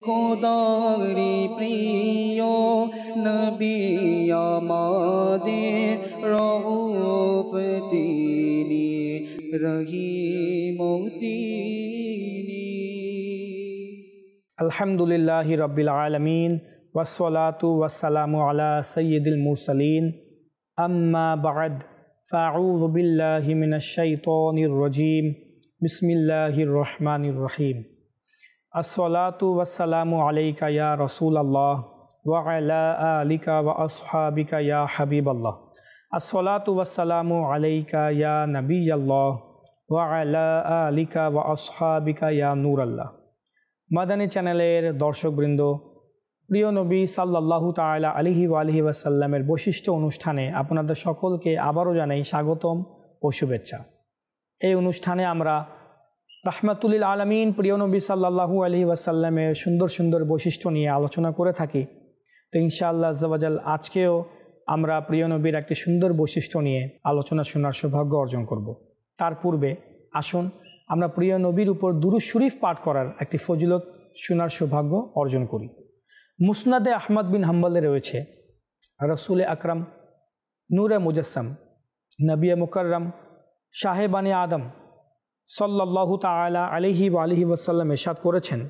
খোদারি প্রিয় নবী আমাদের রউফ তিনি রহিম তিনি। আলহামদুলিল্লাহি রাব্বিল আলামিন ওয়াসসালাতু ওয়াসসালামু আলা সাইয়্যিদিল মুরসালিন আম্মা বা'দ ফাআউযু বিল্লাহি মিনাশ শাইতানির রাজীম বিসমিল্লাহির রহমানির রহিম। আসসালাতু ওয়াসসালামু আলাইকা ইয়া রাসূলাল্লাহ ওয়া আলা আলিকা ওয়া আসহাবিকা ইয়া হাবিবাল্লাহ। আসসালাতু ওয়াসসালামু আলাইকা ইয়া নাবিয়াল্লাহ ওয়া আলা আলিকা ওয়া আসহাবিকা ইয়া নূরাল্লাহ। মাদানী চ্যানেলের দর্শকবৃন্দ, প্রিয় নবী সাল্লাল্লাহু তাআলা আলাইহি ওয়া আলিহি ওয়াসাল্লামের বৈশিষ্ট্য অনুষ্ঠানে আপনাদের সকলকে আবারও জানাই স্বাগতম ও শুভেচ্ছা। এই অনুষ্ঠানে আমরা রাহমাতুল আলামিন প্রিয় নবী সাল্লাল্লাহু আলাইহি ওয়াসাল্লামের সুন্দর সুন্দর বৈশিষ্ট্য নিয়ে আলোচনা করে থাকি। তো ইনশাআল্লাহ আজ্জা ওয়া জাল আজকেও আমরা প্রিয় নবীর একটি সুন্দর বৈশিষ্ট্য নিয়ে আলোচনা শোনার সৌভাগ্য অর্জন করব। তার পূর্বে আসুন আমরা প্রিয় নবীর উপর দুরূদ শরীফ পাঠ করার একটি ফজিলত শোনার সৌভাগ্য অর্জন করি। মুসনাদে আহমদ বিন হাম্বলে রয়েছে, রসুল আকরাম নূরে মুজাসসাম নবী মুকাররম সাহেবানি আদম সাল্লাল্লাহু তাআলা আলাইহি ওয়া আলিহি ওয়াসাল্লাম ইরশাদ করেছেন,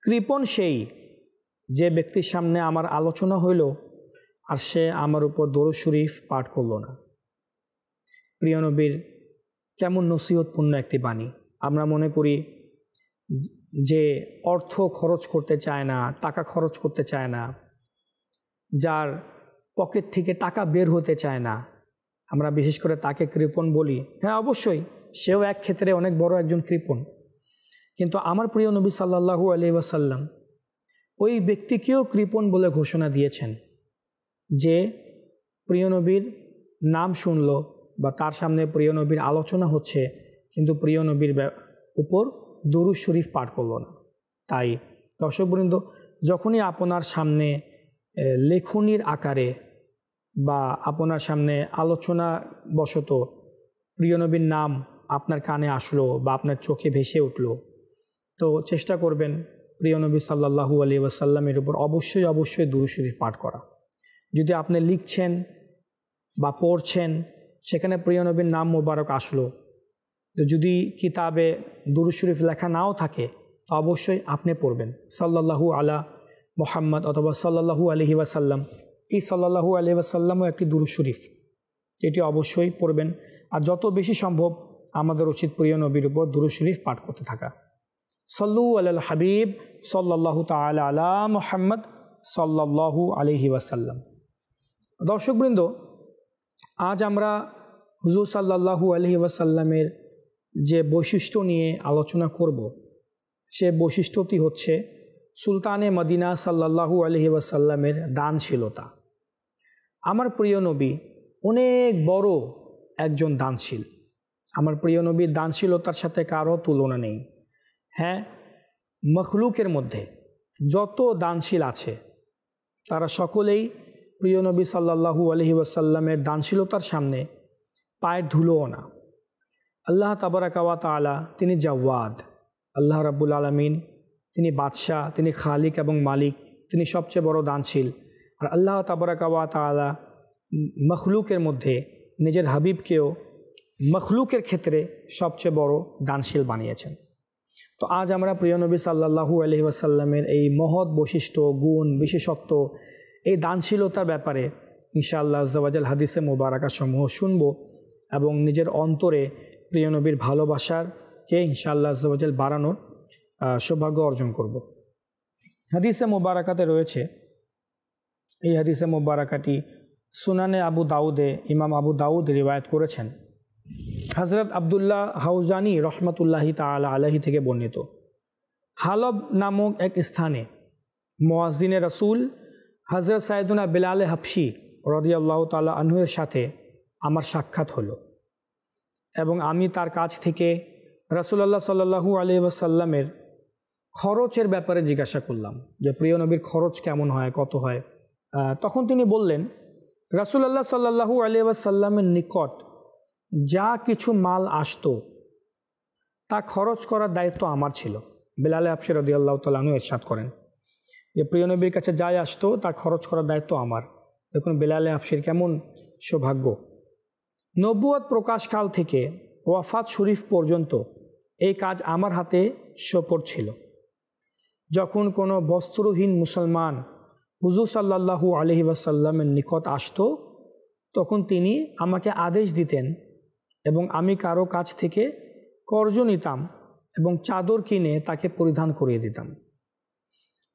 কৃপণ সেই যে ব্যক্তির সামনে আমার আলোচনা হইল আর সে আমার উপর দরুদ শরীফ পাঠ করল না। প্রিয় নবীর কেমন নসিহতপূর্ণ একটি বাণী। আমরা মনে করি যে অর্থ খরচ করতে চায় না, টাকা খরচ করতে চায় না, যার পকেট থেকে টাকা বের হতে চায় না, আমরা বিশেষ করে তাকে কৃপণ বলি। হ্যাঁ, অবশ্যই সেও এক ক্ষেত্রে অনেক বড় একজন কৃপণ, কিন্তু আমার প্রিয় নবী সাল্লাল্লাহু আলাইহি ওয়াসাল্লাম ওই ব্যক্তিকেও কৃপণ বলে ঘোষণা দিয়েছেন যে প্রিয় নবীর নাম শুনল বা তার সামনে প্রিয় নবীর আলোচনা হচ্ছে কিন্তু প্রিয় নবীর উপর দরুদ শরীফ পাঠ করলো না। তাই দর্শকবৃন্দ, যখনই আপনার সামনে লেখনির আকারে বা আপনার সামনে আলোচনা বশত প্রিয় নবীর নাম আপনার কানে আসলো বা আপনার চোখে ভেসে উঠল, তো চেষ্টা করবেন প্রিয় নবী সাল্লাল্লাহু আলাইহি ওয়াসাল্লামের উপর অবশ্যই অবশ্যই দরুদ শরীফ পাঠ করা। যদি আপনি লিখছেন বা পড়ছেন, সেখানে প্রিয় নবীর নাম মোবারক আসলো, তো যদি কিতাবে দরুদ শরীফ লেখা নাও থাকে তো অবশ্যই আপনি পড়বেন সাল্লাল্লাহু আলা মুহাম্মদ অথবা সাল্লাল্লাহু আলাইহি ওয়াসাল্লাম। এই সাল্লাল্লাহু আলাইহি ওয়াসাল্লামও একটি দরুদ শরীফ, এটি অবশ্যই পড়বেন। আর যত বেশি সম্ভব আমাদের উচিত প্রিয় নবীর উপর দরুদ শরীফ পাঠ করতে থাকা। সাল্লু আলাল হাবিব সাল্লাল্লাহু তাআলা আলা মুহাম্মদ সাল্লাল্লাহু আলাইহি ওয়াসাল্লাম। দর্শকবৃন্দ, আজ আমরা হুজুর সাল্লাল্লাহু আলাইহি ওয়াসাল্লামের যে বৈশিষ্ট্য নিয়ে আলোচনা করব, সে বৈশিষ্ট্যটি হচ্ছে সুলতানে মদিনা সাল্লাল্লাহু আলাইহি ওয়াসাল্লামের দানশীলতা। আমার প্রিয় নবী অনেক বড় একজন দানশীল। আমার প্রিয় নবীর দানশীলতার সাথে কারো তুলনা নেই। হ্যাঁ, মখলুকের মধ্যে যত দানশীল আছে তারা সকলেই প্রিয় নবী সাল্লাল্লাহু আলাইহি ওয়াসাল্লামের দানশীলতার সামনে পায়ের ধুলোও না। আল্লাহ তাবারাকা ওয়া তাআলা তিনি জাওয়াদ, আল্লাহ রাব্বুল আলামিন তিনি বাদশাহ, তিনি খালিক এবং মালিক, তিনি সবচেয়ে বড় দানশীল। আর আল্লাহ তাবারাকা ওয়া তাআলা মখলুকের মধ্যে নিজের হাবিবকেও মখলুকের ক্ষেত্রে সবচেয়ে বড় দানশীল বানিয়েছেন। তো আজ আমরা প্রিয় নবী সাল্লাল্লাহু আলাইহি ওয়াসাল্লামের এই মহৎ বৈশিষ্ট্য, গুণ, বিশেষত্ব, এই দানশীলতার ব্যাপারে ইনশাআল্লাহ আজ্জা ওয়া জাল হাদিসে মুবারাকা সমূহ শুনব এবং নিজের অন্তরে প্রিয় নবীর ভালোবাসারকে ইনশাআল্লাহ আজ্জা ওয়া জাল বাড়ানোর সৌভাগ্য অর্জন করব। হাদিসে মুবারাকাতে রয়েছে, এই হাদিসে মুবারাকাটি সুনানে আবু দাউদে ইমাম আবু দাউদ রিওয়ায়াত করেছেন। হযরত আব্দুল্লাহ হাউজানি রহমতুল্লাহি তাআলা আলাইহি থেকে বর্ণিত, হালব নামক এক স্থানে মুয়াজ্জিনে রাসূল হযরত সাইয়েদুনা বিলাল হাবশী রাদিয়াল্লাহু তাআলা আনহুর সাথে আমার সাক্ষাৎ হলো এবং আমি তার কাছ থেকে রাসূলুল্লাহ সাল্লাল্লাহু আলাইহি ওয়াসাল্লামের খরচের ব্যাপারে জিজ্ঞাসা করলাম যে প্রিয় নবীর খরচ কেমন হয়, কত হয়। তখন তিনি বললেন, রাসূলুল্লাহ সাল্লাল্লাহু আলাইহি ওয়াসাল্লামের নিকট যা কিছু মাল আসতো তা খরচ করার দায়িত্ব আমার ছিল। বেলাল হাবশী রাদিয়াল্লাহু তাআলা আনহু ইরশাদ করেন যে প্রিয় নবীর কাছে যাই আসতো তার খরচ করার দায়িত্ব আমার। দেখুন বেলাল হাবশীর কেমন সৌভাগ্য। নবুয়ত প্রকাশকাল থেকে ওয়াফাত শরীফ পর্যন্ত এই কাজ আমার হাতে সোপর্দ ছিল। যখন কোনো বস্ত্রহীন মুসলমান হুজুর সাল্লাল্লাহু আলাইহি ওয়াসাল্লামের নিকট আসতো তখন তিনি আমাকে আদেশ দিতেন এবং আমি কারো কাছ থেকে কর্জ নিতাম এবং চাদর কিনে তাকে পরিধান করিয়ে দিতাম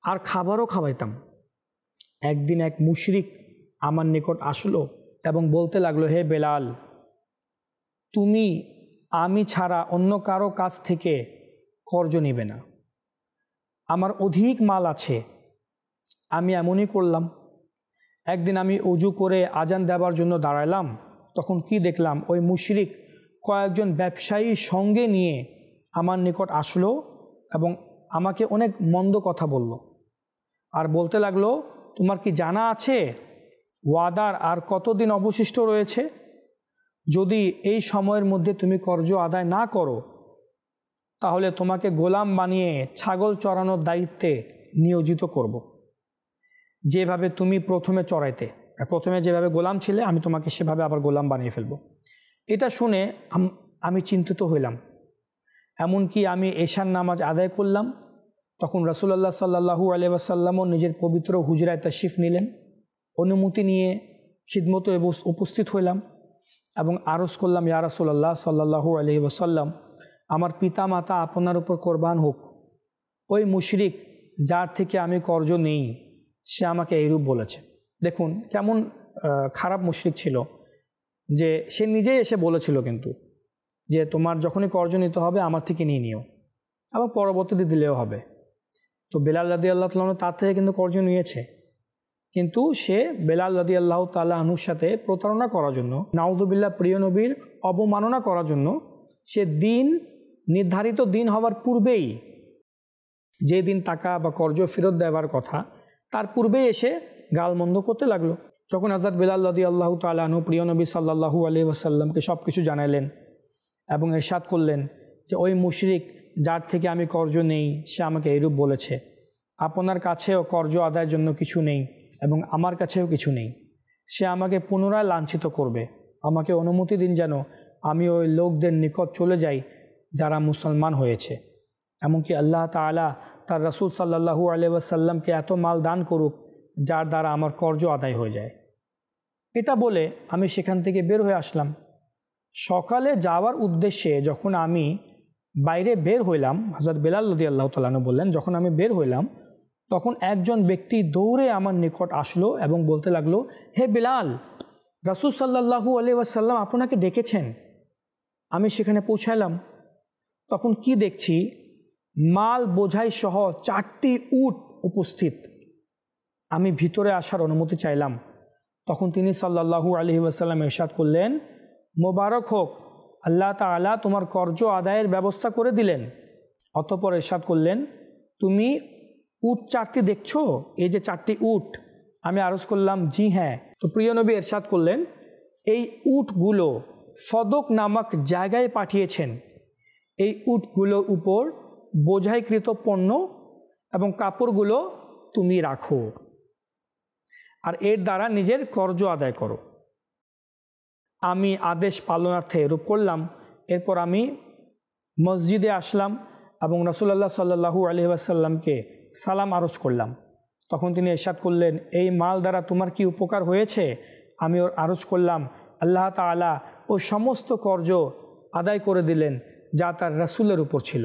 আর খাবারও খাওয়াইতাম। একদিন এক মুশরিক আমার নিকট আসলো এবং বলতে লাগলো, হে বেলাল, তুমি আমি ছাড়া অন্য কারো কাছ থেকে কর্জ নিবে না, আমার অধিক মাল আছে। আমি এমনই করলাম। একদিন আমি ওযু করে আজান দেওয়ার জন্য দাঁড়ালাম, তখন কি দেখলাম, ওই মুশরিক কয়েকজন ব্যবসায়ী সঙ্গে নিয়ে আমার নিকট আসলো এবং আমাকে অনেক মন্দ কথা বলল আর বলতে লাগলো, তোমার কি জানা আছে ওয়াদার আর কতদিন অবশিষ্ট রয়েছে? যদি এই সময়ের মধ্যে তুমি কর্জ আদায় না করো তাহলে তোমাকে গোলাম বানিয়ে ছাগল চড়ানোর দায়িত্বে নিয়োজিত করব। যেভাবে তুমি প্রথমে যেভাবে গোলাম ছিলে আমি তোমাকে সেভাবে আবার গোলাম বানিয়ে ফেলব। এটা শুনে আমি চিন্তিত হইলাম। এমনকি আমি এশার নামাজ আদায় করলাম, তখন রাসূলুল্লাহ সাল্লাল্লাহু আলাইহি ওয়াসাল্লামও নিজের পবিত্র হুজরায় তাশরিফ নিলেন। অনুমতি নিয়ে খিদমতে উপস্থিত হইলাম এবং আরজ করলাম, ইয়া রাসূলুল্লাহ সাল্লাল্লাহু আলাইহি ওয়াসাল্লাম, আমার পিতা মাতা আপনার উপর কোরবান হোক। ওই মুশরিক যার থেকে আমি কর্জ নেই সে আমাকে এইরূপ বলেছে। দেখুন কেমন খারাপ মুশরিক ছিল, যে সে নিজেই এসে বলেছিল কিন্তু যে তোমার যখনই কর্জ নিতে হবে আমার থেকে নিয়ে নিও, আবার পরবর্তীতে দিলেও হবে। তো বেলাল রাদিয়াল্লাহু তাআলা তার থেকে কিন্তু কর্জ নিয়েছে, কিন্তু সে বেলাল রাদিয়াল্লাহু তাআলা আনহুর সাথে প্রতারণা করার জন্য, নাউযুবিল্লাহ, প্রিয় নবীর অবমাননা করার জন্য সে নির্ধারিত দিন হওয়ার পূর্বেই, যে দিন টাকা বা কর্জ ফেরত দেওয়ার কথা তার পূর্বেই এসে গালমন্দ করতে লাগলো। যখন হযরত বেলাল রাদিয়াল্লাহু তাআলা আনহু প্রিয় নবী সাল্লাল্লাহু আলাইহি ওয়াসাল্লামকে সব কিছু জানালেন এবং ইরশাদ করলেন যে ওই মুশরিক যার থেকে আমি কর্জ নেই সে আমাকে এইরূপ বলেছে, আপনার কাছেও কর্জ আদায়ের জন্য কিছু নেই এবং আমার কাছেও কিছু নেই, সে আমাকে পুনরায় লাঞ্ছিত করবে। আমাকে অনুমতি দিন যেন আমি ওই লোকদের নিকট চলে যাই যারা মুসলমান হয়েছে। এমনকি আল্লাহ তাআলা তার রাসূল সাল্লাল্লাহু আলাইহি ওয়াসাল্লামকে এত মাল দান করুক যার দ্বারা আমার কর্জ আদায় হয়ে যায়। এটা বলে আমি সেখান থেকে বের হয়ে আসলাম। সকালে যাওয়ার উদ্দেশ্যে যখন আমি বাইরে বের হইলাম, হযরত বেলাল রাদিয়াল্লাহু তাআলা আনহু বললেন, যখন আমি বের হইলাম তখন একজন ব্যক্তি দৌড়ে আমার নিকট আসলো এবং বলতে লাগলো, হে বেলাল, রাসূল সাল্লাল্লাহু আলাইহি ওয়াসাল্লাম আপনাকে ডেকেছেন। আমি সেখানে পৌঁছালাম, তখন কি দেখছি, মাল বোঝাই সহ 4টি উট উপস্থিত। আমি ভিতরে আসার অনুমতি চাইলাম, তখন তিনি সাল্লাল্লাহু আলাইহি ওয়াসাল্লাম ইরশাদ করলেন, মোবারক হোক, আল্লাহ তাআলা তোমার কর্জ আদায়ের ব্যবস্থা করে দিলেন। অতঃপর ইরশাদ করলেন, তুমি উট 4টি দেখছো, এই যে 4টি উট? আমি আরজ করলাম, জি হ্যাঁ। তো প্রিয় নবী ইরশাদ করলেন, এই উটগুলো ফদক নামক জায়গায় পাঠিয়েছেন। এই উটগুলোর উপর বোঝাইকৃত পণ্য এবং কাপড়গুলো তুমি রাখো আর এর দ্বারা নিজের কর্জ আদায় করো। আমি আদেশ পালনার্থে এরূপ করলাম। এরপর আমি মসজিদে আসলাম এবং রাসূলুল্লাহ সাল্লাল্লাহু আলাইহি ওয়াসাল্লামকে সালাম আরজ করলাম। তখন তিনি ইরশাদ করলেন, এই মাল দ্বারা তোমার কি উপকার হয়েছে? আমি ওর আরজ করলাম, আল্লাহ তাআলা ওই সমস্ত কর্জ আদায় করে দিলেন যা তার রাসূলের উপর ছিল।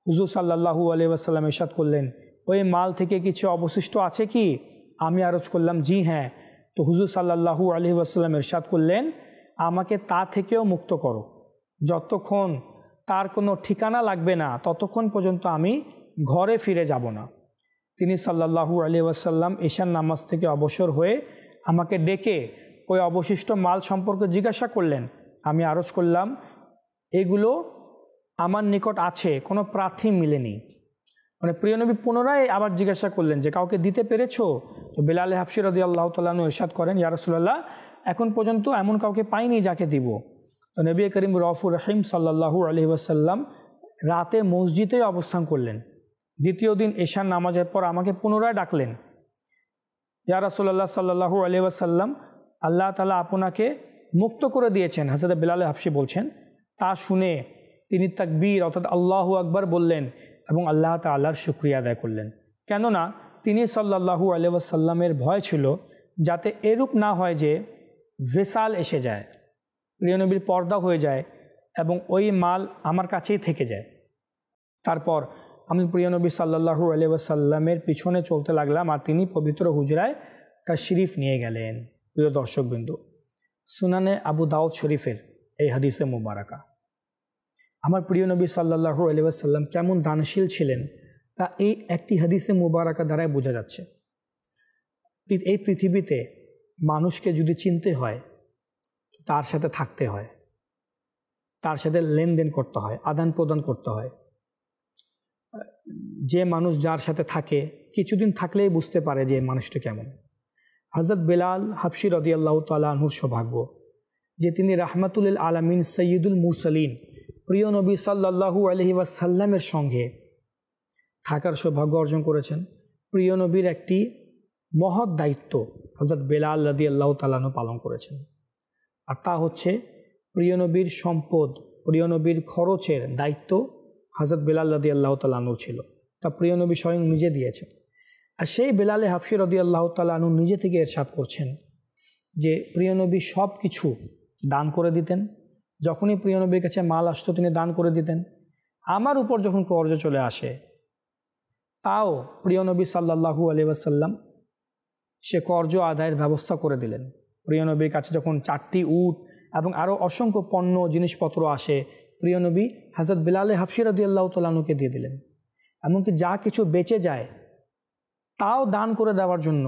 হুজুর সাল্লাল্লাহু আলাইহি ওয়াসাল্লাম ইরশাদ করলেন, ওই মাল থেকে কিছু অবশিষ্ট আছে কি? আমি আরজ করলাম, জি হ্যাঁ। তো হুজুর সাল্লাল্লাহু আলাইহি ওয়াসাল্লাম ইরশাদ করলেন, আমাকে তা থেকেও মুক্ত করো। যতক্ষণ তার কোনো ঠিকানা লাগবে না ততক্ষণ পর্যন্ত আমি ঘরে ফিরে যাব না। তিনি সাল্লাল্লাহু আলাইহি ওয়াসাল্লাম ঈশার নামাজ থেকে অবসর হয়ে আমাকে ডেকে ওই অবশিষ্ট মাল সম্পর্কে জিজ্ঞাসা করলেন। আমি আরজ করলাম, এগুলো আমার নিকট আছে, কোনো প্রার্থী মিলেনি। মানে প্রিয় নবী পুনরায় আবার জিজ্ঞাসা করলেন যে কাউকে দিতে পেরেছো? তো বেলাল হাবশী রাদিয়াল্লাহু তাআলা আনহু ইরশাদ করেন, ইয়া রাসূলুল্লাহ, এখন পর্যন্ত এমন কাউকে পাইনি যাকে দিব। তো নবী করিম রউফুর রহিম সাল্লাল্লাহু আলাইহি ওয়াসাল্লাম রাতে মসজিদে অবস্থান করলেন দ্বিতীয় দিন এশার নামাজের পর আমাকে পুনরায় ডাকলেন, ইয়া রাসূলুল্লাহ সাল্লাল্লাহু আলাইহি ওয়াসাল্লাম, আল্লাহ তাআলা আপনাকে মুক্ত করে দিয়েছেন। হযরত বিলাল হাবশী বলছেন, তা শুনে তিনি তাকবীর অর্থাৎ আল্লাহু আকবার বললেন এবং আল্লাহ তাআলার শুকরিয়া আদায় করলেন। কেননা তিনি সাল্লাল্লাহু আলাইহি ওয়াসাল্লামের ভয় ছিল যাতে এরূপ না হয় যে ভেসাল এসে যায়, প্রিয় নবীর পর্দা হয়ে যায় এবং ওই মাল আমার কাছেই থেকে যায়। তারপর আমি প্রিয় নবী সাল্লাল্লাহু আলাইহি ওয়াসাল্লামের পিছনে চলতে লাগলাম আর তিনি পবিত্র হুজরায় তাশরিফ নিয়ে গেলেন। প্রিয় দর্শকবৃন্দ, সুনানে আবু দাউদ শরীফের এই হাদিসে মুবারাকা আমার প্রিয় নবী সাল্লাল্লাহু আলাইহি ওয়াসাল্লাম কেমন দানশীল ছিলেন তা এই একটি হাদিসে মুবারাকা দ্বারাই বোঝা যাচ্ছে। এই পৃথিবীতে মানুষকে যদি চিনতে হয় তার সাথে থাকতে হয়, তার সাথে লেনদেন করতে হয়, আদান প্রদান করতে হয়। যে মানুষ যার সাথে থাকে কিছুদিন থাকলেই বুঝতে পারে যে মানুষটা কেমন। হযরত বিলাল হাবশী রাদিয়াল্লাহু তাআলা আনহুর সৌভাগ্য যে তিনি রাহমাতুল লিল আলামিন সাইয়্যিদুল মুরসালিন প্রিয় নবী সাল্লাল্লাহু আলাইহি ওয়াসাল্লামের সঙ্গে থাকার সৌভাগ্য অর্জন করেছেন। প্রিয় নবীর একটি মহৎ দায়িত্ব হযরত বিলাল রাদিয়াল্লাহু তাআলা আনহু পালন করেছেন, আর তা হচ্ছে প্রিয় নবীর সম্পদ, প্রিয় নবীর খরচের দায়িত্ব হযরত বিলাল রাদিয়াল্লাহু তাআলা আনহুর ছিল, তা প্রিয় নবী স্বয়ং নিজে দিয়েছেন। আর সেই বিলাল হাবশী রাদিয়াল্লাহু তাআলা আনহু নিজে থেকে ইরশাদ করছেন যে প্রিয় নবী সব কিছু দান করে দিতেন। যখনই প্রিয় নবীর কাছে মাল আসতো তিনি দান করে দিতেন। আমার উপর যখন কর্জ চলে আসে তাও প্রিয় নবী সাল্লাল্লাহু আলাইহি ওয়াসাল্লাম সে কর্জ আদায়ের ব্যবস্থা করে দিলেন। প্রিয় নবীর কাছে যখন 4টি উট এবং আরও অসংখ্য পণ্য জিনিসপত্র আসে প্রিয় নবী হযরত বিলাল হাবশী রাদিয়াল্লাহু তাআলা আনহুকে দিয়ে দিলেন। এমনকি যা কিছু বেঁচে যায় তাও দান করে দেওয়ার জন্য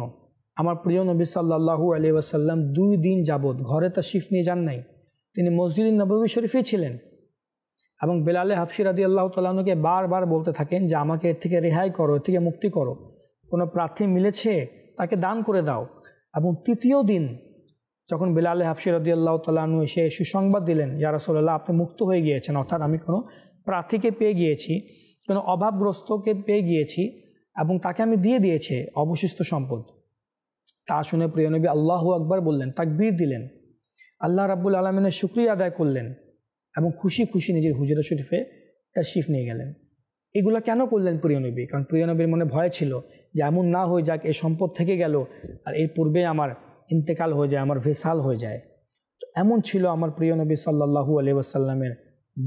আমার প্রিয় নবী সাল্লাল্লাহু আলাইহি ওয়াসাল্লাম 2 দিন যাবৎ ঘরে তাশরিফ নিয়ে যান নাই, তিনি মসজিদে নববী শরীফেই ছিলেন এবং বিলাল হাবশী রাদিয়াল্লাহু তাআলা আনহুকে বারবার বলতে থাকেন যে আমাকে এর থেকে রেহাই করো, এর থেকে মুক্তি করো, কোনো প্রার্থী মিলেছে তাকে দান করে দাও। এবং 3য় দিন যখন বিলাল হাবশী রাদিয়াল্লাহু তাআলা আনহু এসে সুসংবাদ দিলেন, ইয়া রাসূলুল্লাহ আপনি মুক্ত হয়ে গিয়েছেন, অর্থাৎ আমি কোনো প্রার্থীকে পেয়ে গিয়েছি, কোনো অভাবগ্রস্তকে পেয়ে গিয়েছি এবং তাকে আমি দিয়ে দিয়েছি অবশিষ্ট সম্পদ। তা শুনে প্রিয় নবী আল্লাহু আকবার বললেন, তাকবীর দিলেন, আল্লাহ রাব্বুল আলামিনের শুকরিয়া আদায় করলেন এবং খুশি খুশি নিজের হুজরা শরীফে তাশরিফ নিয়ে গেলেন। এগুলো কেন করলেন প্রিয় নবী? কারণ প্রিয় নবীর মনে ভয় ছিল যে এমন না হয়ে যাক এই সম্পদ থেকে গেল আর এর পূর্বে আমার ইন্তেকাল হয়ে যায়, আমার ভেসাল হয়ে যায়। তো এমন ছিল আমার প্রিয় নবী সাল্লাল্লাহু আলাইহি ওয়াসাল্লামের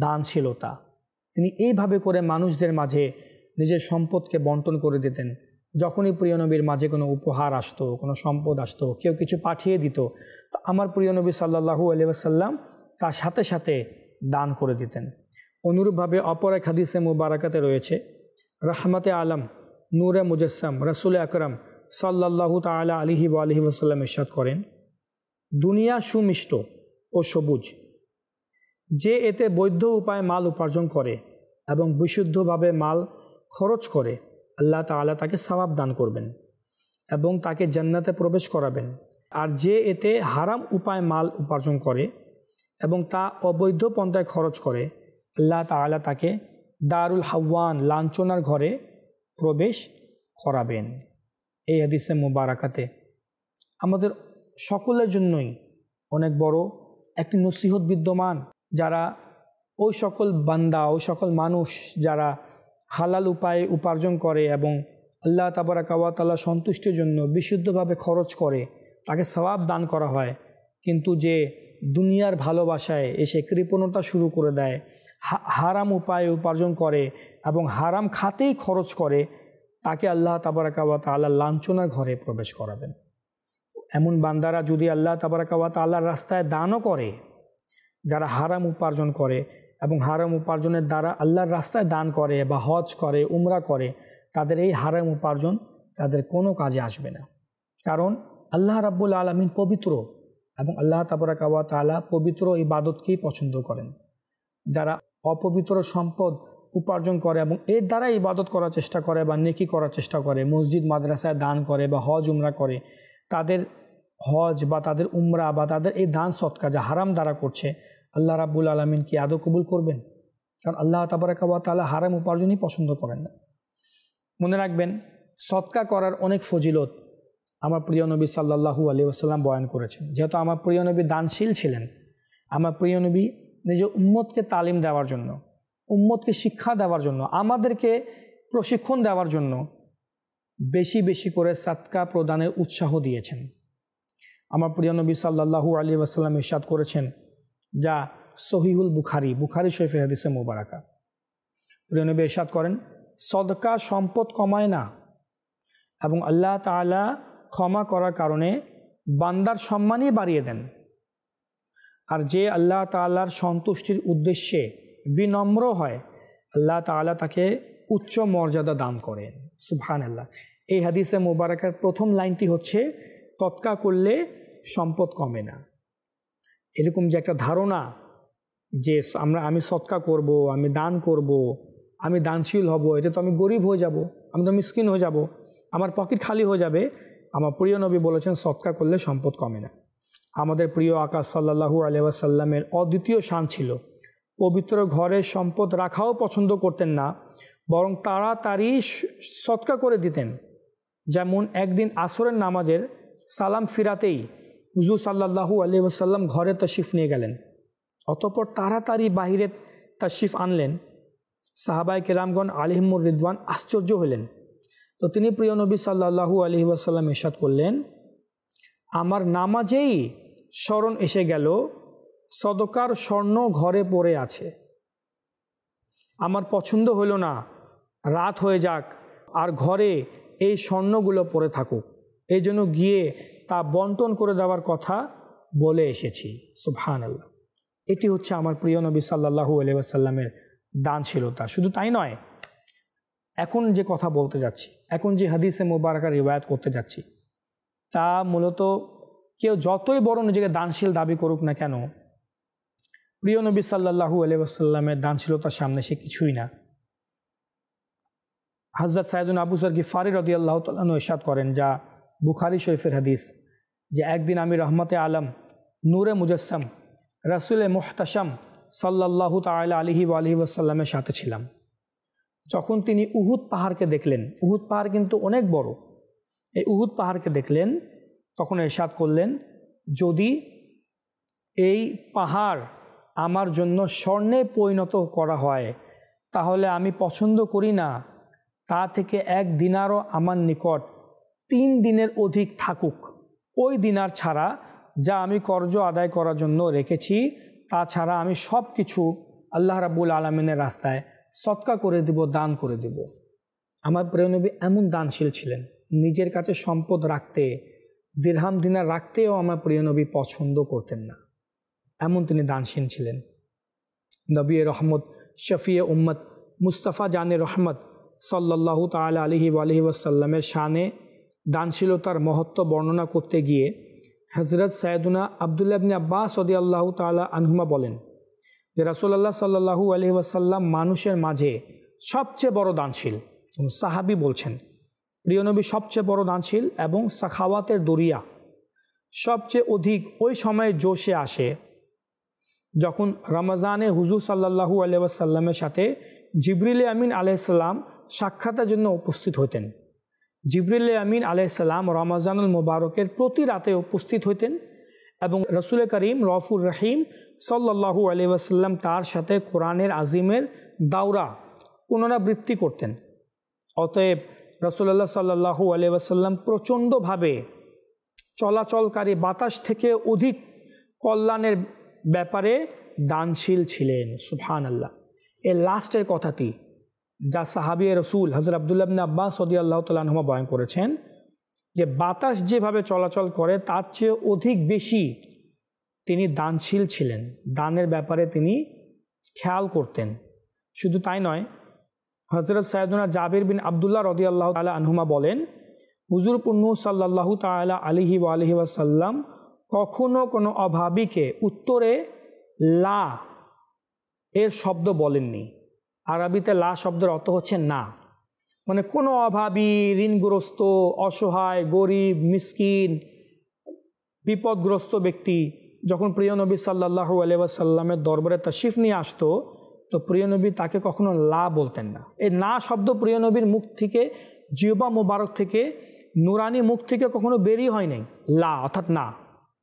দানশীলতা। তিনি এইভাবে করে মানুষদের মাঝে নিজের সম্পদকে বন্টন করে দিতেন। যখনই প্রিয় নবীর মাঝে কোনো উপহার আসতো, কোনো সম্পদ আসতো, কেউ কিছু পাঠিয়ে দিত, তো আমার প্রিয় নবী সাল্লাল্লাহু আলাইহি ওয়াসাল্লাম তার সাথে সাথে দান করে দিতেন। অনুরূপভাবে অপর এক হাদিসে মুবারাকাতে রয়েছে, রাহমাতে আলম নূরে মুজাসসাম রাসূল আকরাম সাল্লাল্লাহু তাআলা আলাইহি ওয়া আলিহি ওয়াসাল্লাম ইরশাদ করেন, দুনিয়া সুমিষ্ট ও সবুজ, যে এতে বৈধ উপায়ে মাল উপার্জন করে এবং বিশুদ্ধভাবে মাল খরচ করে আল্লাহ তাআলা তাকে সওয়াব দান করবেন এবং তাকে জান্নাতে প্রবেশ করাবেন। আর যে এতে হারাম উপায়ে মাল উপার্জন করে এবং তা অবৈধ পন্থায় খরচ করে আল্লাহ তাআলা তাকে দারুল হাওয়ান লাঞ্ছনার ঘরে প্রবেশ করাবেন। এই হাদিসে মুবারাকাতে আমাদের সকলের জন্যই অনেক বড় একটি নসিহত বিদ্যমান। যারা ওই সকল বান্দা, ওই সকল মানুষ যারা হালাল উপায়ে উপার্জন করে এবং আল্লাহ তাবারাকা ওয়া তাআলা সন্তুষ্টির জন্য বিশুদ্ধভাবে খরচ করে তাকে সওয়াব দান করা হয়, কিন্তু যে দুনিয়ার ভালোবাসায় এসে কৃপণতা শুরু করে দেয়, হারাম উপায়ে উপার্জন করে এবং হারাম খাতেই খরচ করে, তাকে আল্লাহ তাবারাকা ওয়া তাআলা লাঞ্ছনার ঘরে প্রবেশ করাবেন। এমন বান্দারা যদি আল্লাহ তাবারাকা ওয়া তাআলার রাস্তায় দানও করে, যারা হারাম উপার্জন করে এবং হারাম উপার্জনের দ্বারা আল্লাহর রাস্তায় দান করে বা হজ করে, উমরা করে, তাদের এই হারাম উপার্জন তাদের কোনো কাজে আসবে না। কারণ আল্লাহ রাব্বুল আলামিন পবিত্র এবং আল্লাহ তাবারাকা ওয়া তাআলা পবিত্র ইবাদতকেই পছন্দ করেন। যারা অপবিত্র সম্পদ উপার্জন করে এবং এর দ্বারা ইবাদত করার চেষ্টা করে বা নেকি করার চেষ্টা করে, মসজিদ মাদ্রাসায় দান করে বা হজ উমরা করে, তাদের হজ বা তাদের উমরা বা তাদের এই দান সৎকা যা হারাম দ্বারা করছে, আল্লাহ রাব্বুল আলামিন কি আদৌ কবুল করবেন? কারণ আল্লাহ তাবারাকা ওয়া তাআলা হারাম উপার্জনই পছন্দ করেন না। মনে রাখবেন, সদকা করার অনেক ফজিলত আমার প্রিয় নবী সাল্লাল্লাহু আলাইহি ওয়াসাল্লাম বয়ান করেছেন। যেহেতু আমার প্রিয় নবী দানশীল ছিলেন, আমার প্রিয় নবী নিজে উম্মতকে তালিম দেওয়ার জন্য, উম্মতকে শিক্ষা দেওয়ার জন্য, আমাদেরকে প্রশিক্ষণ দেওয়ার জন্য বেশি বেশি করে সাদকা প্রদানের উৎসাহ দিয়েছেন। আমার প্রিয় নবী সাল্লাল্লাহু আলাইহি ওয়াসাল্লাম ইরশাদ করেছেন, যা সহিহুল বুখারী শরীফের হাদিসে মুবারাকা। প্রিয় নবী ইরশাদ করেন, সদকা সম্পদ কমায় না এবং আল্লাহ তাআলা ক্ষমা করার কারণে বান্দার সম্মানই বাড়িয়ে দেন। আর যে আল্লাহ তাআলার সন্তুষ্টির উদ্দেশ্যে বিনম্র হয়, আল্লাহ তাআলা তাকে উচ্চ মর্যাদা দান করেন। সুবহানাল্লাহ। এই হাদিসে মুবারাকার প্রথম লাইনটি হচ্ছে, সদকা করলে সম্পদ কমে না। এরকম যে একটা ধারণা যে আমি সদকা করব, আমি দান করব, আমি দানশীল হব, এতে তো আমি গরিব হয়ে যাব, আমি তো মিসকিন হয়ে যাব, আমার পকেট খালি হয়ে যাবে। আমার প্রিয় নবী বলেছেন, সদকা করলে সম্পদ কমে না। আমাদের প্রিয় আকা সাল্লাল্লাহু আলাইহি ওয়াসাল্লামের অদ্বিতীয় শান ছিল, পবিত্র ঘরে সম্পদ রাখাও পছন্দ করতেন না, বরং তাড়াতাড়ি সদকা করে দিতেন। যেমন একদিন আসরের নামাজের সালাম ফিরাতেই হুজুর সাল্লাল্লাহু আলাইহি ওয়াসাল্লাম ঘরে তাশরিফ নিয়ে গেলেন, অতঃপর তাড়াতাড়ি বাহিরে তাশরিফ আনলেন। সাহাবায়ে কেরামগণ আলাইহিমুর রিদওয়ান আশ্চর্য হলেন। তো তিনি প্রিয় নবী সাল্লাল্লাহু আলাইহি ওয়াসাল্লাম ইরশাদ করলেন, আমার নামাজেই স্মরণ এসে গেল সদকার স্বর্ণ ঘরে পড়ে আছে। আমার পছন্দ হলো না রাত হয়ে যাক আর ঘরে এই স্বর্ণগুলো পড়ে থাকুক, এই জন্য গিয়ে তা বন্টন করে দেওয়ার কথা বলে এসেছি। সুবহানাল্লাহ। এটি হচ্ছে আমার প্রিয় নবী সাল্লাল্লাহু আলাইহি ওয়াসাল্লামের দানশীলতা। শুধু তাই নয়, এখন যে কথা বলতে যাচ্ছি, এখন যে হাদিসে মুবারাকা রিওয়ায়াত করতে যাচ্ছি, তা মূলত কেউ যতই বড় নিজেকে দানশীল দাবি করুক না কেন, প্রিয় নবী সাল্লাল্লাহু আলাইহি ওয়াসাল্লামের দানশীলতার সামনে সে কিছুই না। হযরত সাইয়েদুনা আবু যর গিফারি রাদিয়াল্লাহু তাআলা আনহু ইরশাদ করেন, যা বুখারী শরীফের হাদিস, যে একদিন আমি রহমতে আলম নূরে মুজাসসাম রাসূলে মুহতাশাম সাল্লাল্লাহু তাআলা আলাইহি ওয়া আলিহি ওয়াসাল্লামের সাথে ছিলাম। যখন তিনি উহুদ পাহাড়কে দেখলেন, উহুদ পাহাড় কিন্তু অনেক বড়, এই উহুদ পাহাড়কে দেখলেন, তখন ইরশাদ করলেন, যদি এই পাহাড় আমার জন্য স্বর্ণে পরিণত করা হয়, তাহলে আমি পছন্দ করি না তা থেকে এক দিনারও আমার নিকট 3 দিনের অধিক থাকুক। ওই দিনার ছাড়া যা আমি কর্জ আদায় করার জন্য রেখেছি, তাছাড়া আমি সব কিছু আল্লাহ রাব্বুল আলামিনের রাস্তায় সদকা করে দেব, দান করে দেব। আমার প্রিয় নবী এমন দানশীল ছিলেন, নিজের কাছে সম্পদ রাখতে, দিরহাম দিনার রাখতেও আমার প্রিয় নবী পছন্দ করতেন না, এমন তিনি দানশীল ছিলেন। নবী রহমত, শফিয়ে উম্মত, মুস্তাফা জানে রহমত সাল্লাল্লাহু তাআলা আলাইহি ওয়া আলিহি ওয়াসাল্লামের শানে দানশীলতার মহত্ব বর্ণনা করতে গিয়ে হযরত সাইয়েদুনা আব্দুল্লাহ ইবনে আব্বাস রাদিয়াল্লাহু তাআলা আনহুমা বলেন যে রাসূলুল্লাহ সাল্লাল্লাহু আলাইহি ওয়াসাল্লাম মানুষের মাঝে সবচেয়ে বড় দানশীল। সাহাবী বলছেন, প্রিয় নবী সবচেয়ে বড় দানশীল এবং সাখাওয়াতের দরিয়া সবচেয়ে অধিক ওই সময়ে জোশে আসে যখন রমজানে হুজুর সাল্লাল্লাহু আলাইহি ওয়াসাল্লামের সাথে জিবরিল আমিন আলাইহিস সালাম সাক্ষাতের জন্য উপস্থিত হতেন। জিবরিল আমিন আলাইহিস সালাম রমজানুল মুবারকের প্রতি রাতে উপস্থিত হতেন এবং রাসূল করিম রউফুর রহিম সাল্লাল্লাহু আলাইহি ওয়াসাল্লাম তার সাথে কোরআনের আজিমের দাওরা পুনরাবৃত্তি করতেন। অতএব রাসূলুল্লাহ সাল্লাল্লাহু আলাইহি ওয়াসাল্লাম প্রচণ্ডভাবে চলাচলকারী বাতাস থেকে অধিক কল্যাণের ব্যাপারে দানশীল ছিলেন। সুবহানাল্লাহ। এই লাস্টের কথাটি যা সাহাবী রসুল হযরত আব্দুল্লাহ ইবনে আব্বাস রাদিয়াল্লাহু তাআলা আনহুমা বয়ান করেছেন, যে বাতাস যেভাবে চলাচল করে তার চেয়ে অধিক বেশি তিনি দানশীল ছিলেন, দানের ব্যাপারে তিনি খেয়াল করতেন। শুধু তাই নয়, হযরত সাইয়েদুনা জাবির বিন আব্দুল্লাহ রাদিয়াল্লাহু তাআলা আনহুমা বলেন, হুজুর পুন্নু সাল্লাল্লাহু তাআলা আলাইহি ওয়া আলিহি ওয়াসাল্লাম কখনো কোনো অভাবীকে উত্তরে লা এর শব্দ বলেননি। আরবিতে লা শব্দের অর্থ হচ্ছে না, মানে কোনো অভাবী, ঋণগ্রস্ত, অসহায়, গরিব, মিসকিন, বিপদগ্রস্ত ব্যক্তি যখন প্রিয় নবী সাল্লাল্লাহু আলাইহি ওয়াসাল্লামের দরবারে তাশরিফ নিয়ে আসতো, তো প্রিয় নবী তাকে কখনো লা বলতেন না। এই না শব্দ প্রিয় নবীর মুখ থেকে, জিহ্বা মোবারক থেকে, নুরানি মুখ থেকে কখনো বেরিয়ে হয় নাই। লা অর্থাৎ না,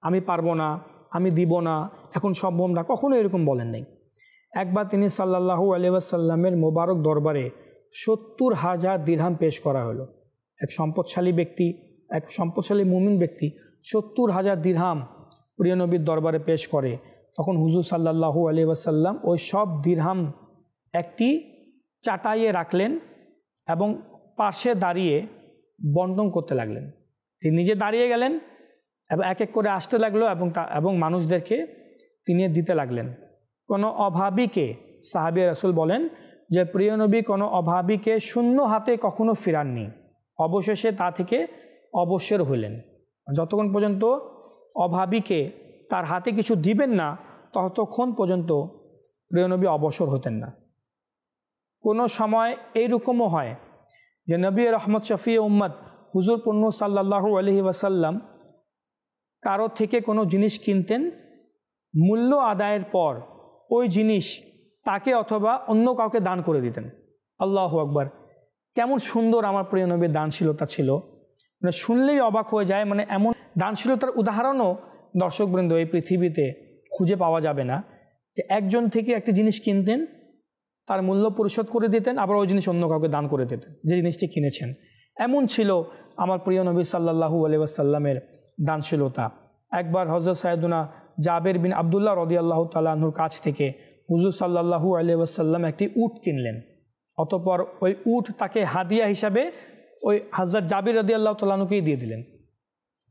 আমি পারবো না, আমি দিব না, এখন সম্ভব না, কখনো এরকম বলেন নাই। একবার তিনি সাল্লাল্লাহু আলাইহি ওয়াসাল্লামের মোবারক দরবারে 70,000 দিরহাম পেশ করা হলো। এক সম্পদশালী ব্যক্তি, এক সম্পদশালী মুমিন ব্যক্তি 70,000 দিরহাম প্রিয় নবীর দরবারে পেশ করে। তখন হুজুর সাল্লাল্লাহু আলাইহি ওয়াসাল্লাম ওই সব দিরহাম একটি চাটাইয়ে রাখলেন এবং পাশে দাঁড়িয়ে বন্টন করতে লাগলেন। তিনি নিজে দাঁড়িয়ে গেলেন এবং এক এক করে আসতে লাগলো এবং মানুষদেরকে তিনি দিতে লাগলেন। কোনো অভাবীকে, সাহাবী রাসূল বলেন যে প্রিয় নবী কোনো অভাবীকে শূন্য হাতে কখনো ফিরাননি, অবশেষে তা থেকে অবসর হইলেন। যতক্ষণ পর্যন্ত অভাবীকে তার হাতে কিছু দিবেন না ততক্ষণ পর্যন্ত প্রিয় নবী অবসর হতেন না। কোনো সময় এইরকমও হয় যে নবী রহমত শফি উম্মত হুজুর পূর্ণ সাল্লাল্লাহু আলাইহি ওয়াসাল্লাম কারো থেকে কোনো জিনিস কিনতেন, মূল্য আদায়ের পর ওই জিনিস তাকে অথবা অন্য কাউকে দান করে দিতেন। আল্লাহু আকবার! কেমন সুন্দর আমার প্রিয় নবীর দানশীলতা ছিল, মানে শুনলেই অবাক হয়ে যায়। মানে এমন দানশীলতার উদাহরণও দর্শকবৃন্দ এই পৃথিবীতে খুঁজে পাওয়া যাবে না, যে একজন থেকে একটি জিনিস কিনতেন, তার মূল্য পরিশোধ করে দিতেন, আবার ওই জিনিস অন্য কাউকে দান করে দিতেন যে জিনিসটি কিনেছেন। এমন ছিল আমার প্রিয় নবী সাল্লাল্লাহু আলাইহি ওয়াসাল্লামের দানশীলতা। একবার হযরত সাইয়েদুনা জাবের বিন আব্দুল্লাহ রাদিয়াল্লাহু তাআলা আনহুর কাছ থেকে হুজুর সাল্লাল্লাহু আলাইহি ওয়াসাল্লাম একটি উট কিনলেন। অতঃপর ওই উট তাকে হাদিয়া হিসাবে ওই হযরত জাবির রাদিয়াল্লাহু তাআলা আনহুকেই দিয়ে দিলেন।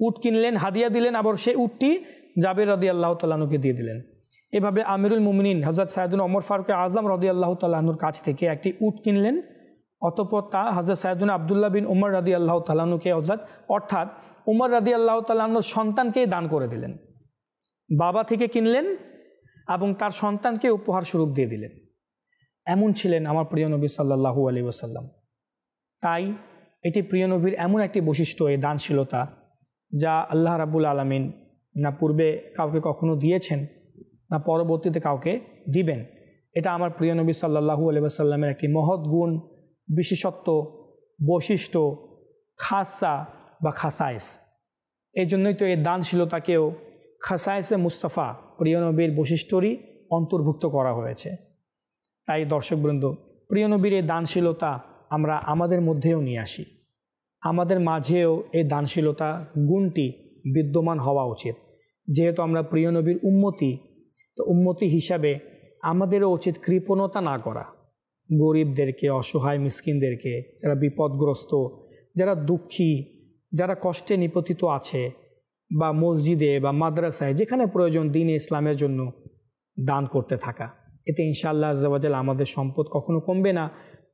উট কিনলেন, হাদিয়া দিলেন, আবার সেই উটটি জাবির রাদিয়াল্লাহু তাআলা আনহুকে দিয়ে দিলেন। এভাবে আমিরুল মুমিনিন হযরত সাইয়েদুনা ওমর ফারুক আজম রাদিয়াল্লাহু তাআলা আনহুর কাছ থেকে একটি উট কিনলেন। অতঃপর তা হযরত সাইয়েদুনা আব্দুল্লাহ বিন উমর রাদিয়াল্লাহু তাআলা আনহুকে অর্থাৎ উমর রাদিয়াল্লাহু তাআলা আনহুর সন্তানকেই দান করে দিলেন। বাবা থেকে কিনলেন এবং তার সন্তানকে উপহার স্বরূপ দিয়ে দিলেন। এমন ছিলেন আমার প্রিয় নবী সাল্লাল্লাহু আলাইহি ওয়াসাল্লাম। তাই এটি প্রিয় নবীর এমন একটি বৈশিষ্ট্য, এই দানশীলতা, যা আল্লাহ রাব্বুল আলামিন না পূর্বে কাউকে কখনো দিয়েছেন, না পরবর্তীতে কাউকে দিবেন। এটা আমার প্রিয় নবী সাল্লাল্লাহু আলাইহি ওয়াসাল্লামের একটি মহৎ গুণ, বিশেষত্ব, বৈশিষ্ট্য, খাসা বা খাসায়েস। এই জন্যই তো এই দানশীলতাকেও খাসায়েসে মুস্তাফা, প্রিয় নবীর বৈশিষ্ট্যরই অন্তর্ভুক্ত করা হয়েছে। তাই দর্শকবৃন্দ, প্রিয় নবীর এই দানশীলতা আমরা আমাদের মধ্যেও নিয়ে আসি। আমাদের মাঝেও এই দানশীলতা গুণটি বিদ্যমান হওয়া উচিত। যেহেতু আমরা প্রিয় নবীর উম্মতি, তো উম্মতি হিসাবে আমাদেরও উচিত কৃপণতা না করা। গরিবদেরকে, অসহায় মিসকিনদেরকে, যারা বিপদগ্রস্ত, যারা দুঃখী, যারা কষ্টে নিপতিত আছে, বা মসজিদে বা মাদ্রাসায় যেখানে প্রয়োজন দ্বীন ইসলামের জন্য দান করতে থাকা। এতে ইনশাআল্লাহ আজ্জা ওয়া জাল্লা আমাদের সম্পদ কখনো কমবে না।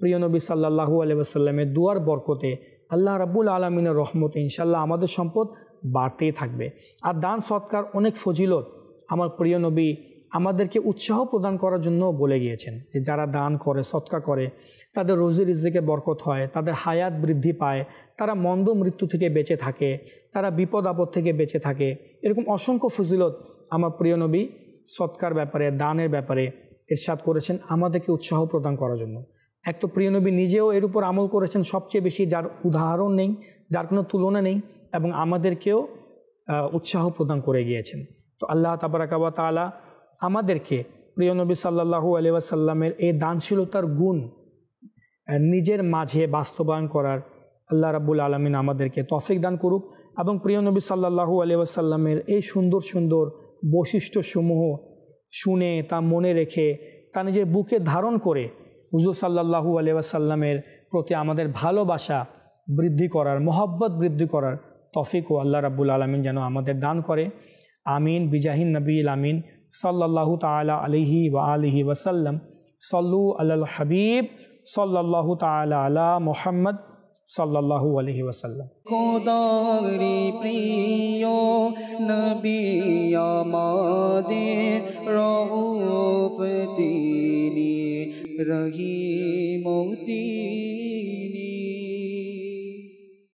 প্রিয় নবী সাল্লাল্লাহু আলাইহি ওয়াসাল্লামের দুয়ার বরকতে, আল্লাহ রাব্বুল আলামিনের রহমতে ইনশাআল্লাহ আমাদের সম্পদ বাড়তেই থাকবে। আর দান সৎকার অনেক ফজিলত আমার প্রিয় নবী আমাদেরকে উৎসাহ প্রদান করার জন্য বলে গিয়েছেন, যে যারা দান করে, সৎকার করে, তাদের রোজি রিজকে বরকত হয়, তাদের হায়াত বৃদ্ধি পায়, তারা মন্দ মৃত্যু থেকে বেঁচে থাকে, তারা বিপদ আপদ থেকে বেঁচে থাকে। এরকম অসংখ্য ফজিলত আমার প্রিয় নবী সৎকার ব্যাপারে, দানের ব্যাপারে ইরশাদ করেছেন আমাদেরকে উৎসাহ প্রদান করার জন্য। এক তো প্রিয় নবী নিজেও এর উপর আমল করেছেন সবচেয়ে বেশি, যার উদাহরণ নেই, যার কোনো তুলনা নেই, এবং আমাদেরকেও উৎসাহ প্রদান করে গিয়েছেন। তো আল্লাহ তাবারাকা ওয়া তাআলা আমাদেরকে প্রিয় নবী সাল্লাল্লাহু আলাইহি ওয়াসাল্লামের এই দানশীলতার গুণ নিজের মাঝে বাস্তবায়ন করার আল্লাহ রাব্বুল আলামিন আমাদেরকে তৌফিক দান করুক, এবং প্রিয় নবী সাল্লাল্লাহু আলাইহি ওয়াসাল্লামের এই সুন্দর সুন্দর বৈশিষ্ট্যসমূহ শুনে, তা মনে রেখে, তা নিজের বুকে ধারণ করে হুজুর সাল্লাল্লাহু আলাইহি ওয়াসাল্লামের প্রতি আমাদের ভালোবাসা বৃদ্ধি করার, মহব্বত বৃদ্ধি করার তৌফিকও আল্লাহ রাব্বুল আলামিন যেন আমাদের দান করে। আমিন বিজাহিন নবীল আমিন সাল্লাল্লাহু তাআলা আলাইহি ওয়া আলিহি ওয়াসাল্লাম। সাল্লু আলাল হাবিব সাল্লাল্লাহু তাআলা আলা মুহাম্মদ সাল্লাল্লাহু আলাইহি ওয়াসাল্লাম। খোদারি প্রিয় নবী আমাদের রউফ তিনি রহিম তিনি।